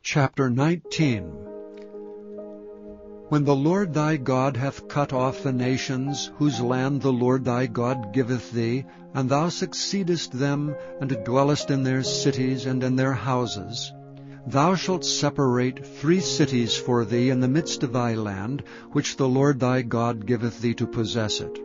Chapter 19. When the Lord thy God hath cut off the nations, whose land the Lord thy God giveth thee, and thou succeedest them, and dwellest in their cities and in their houses, thou shalt separate 3 cities for thee in the midst of thy land, which the Lord thy God giveth thee to possess it.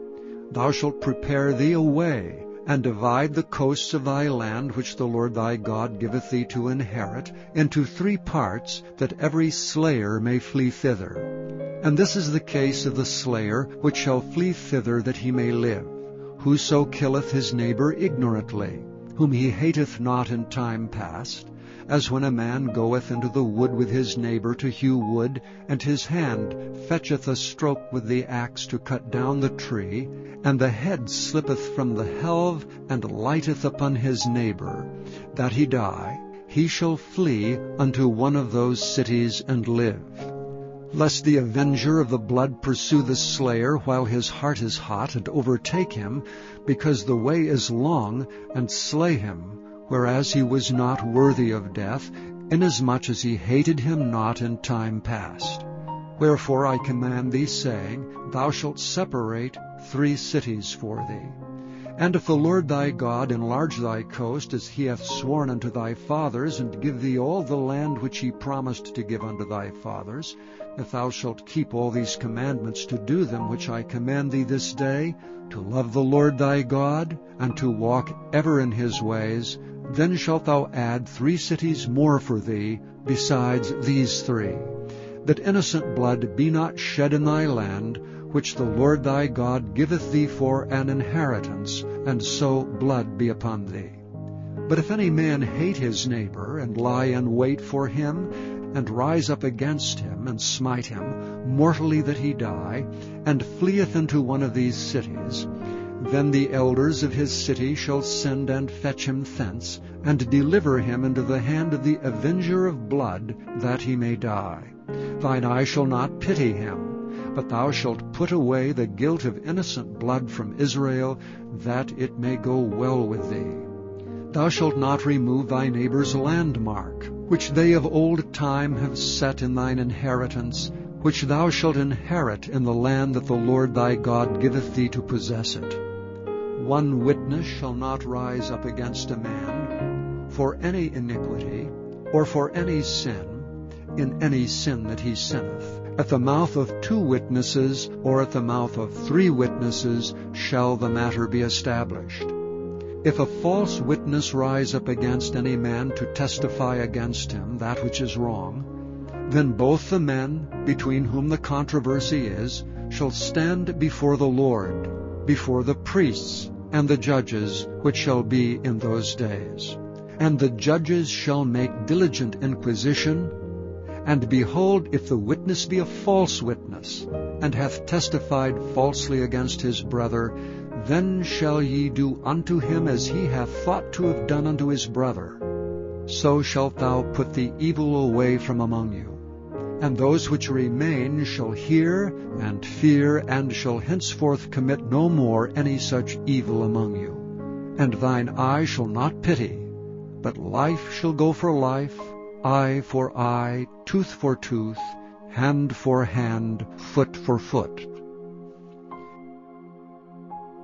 Thou shalt prepare thee a way, and divide the coasts of thy land, which the Lord thy God giveth thee to inherit, into 3 parts, that every slayer may flee thither. And this is the case of the slayer, which shall flee thither that he may live. Whoso killeth his neighbor ignorantly, whom he hateth not in time past, as when a man goeth into the wood with his neighbor to hew wood, and his hand fetcheth a stroke with the axe to cut down the tree, and the head slippeth from the helve, and lighteth upon his neighbor, that he die, he shall flee unto one of those cities and live. Lest the avenger of the blood pursue the slayer while his heart is hot, and overtake him, because the way is long, and slay him, whereas he was not worthy of death, inasmuch as he hated him not in time past. Wherefore I command thee, saying, Thou shalt separate 3 cities for thee. And if the Lord thy God enlarge thy coast, as he hath sworn unto thy fathers, and give thee all the land which he promised to give unto thy fathers, if thou shalt keep all these commandments to do them which I command thee this day, to love the Lord thy God, and to walk ever in his ways, then shalt thou add 3 cities more for thee, besides these 3, that innocent blood be not shed in thy land, which the Lord thy God giveth thee for an inheritance, and so blood be upon thee. But if any man hate his neighbor, and lie in wait for him, and rise up against him, and smite him, mortally that he die, and fleeth into one of these cities, then the elders of his city shall send and fetch him thence, and deliver him into the hand of the avenger of blood, that he may die. Thine eye shall not pity him, but thou shalt put away the guilt of innocent blood from Israel, that it may go well with thee. Thou shalt not remove thy neighbor's landmark, which they of old time have set in thine inheritance, which thou shalt inherit in the land that the Lord thy God giveth thee to possess it. 1 witness shall not rise up against a man for any iniquity, or for any sin, in any sin that he sinneth. At the mouth of 2 witnesses, or at the mouth of 3 witnesses, shall the matter be established. If a false witness rise up against any man to testify against him that which is wrong, then both the men, between whom the controversy is, shall stand before the Lord, before the priests and the judges which shall be in those days. And the judges shall make diligent inquisition, and behold, if the witness be a false witness, and hath testified falsely against his brother, then shall ye do unto him as he hath thought to have done unto his brother. So shalt thou put the evil away from among you. And those which remain shall hear and fear, and shall henceforth commit no more any such evil among you. And thine eye shall not pity, but life shall go for life, eye for eye, tooth for tooth, hand for hand, foot for foot.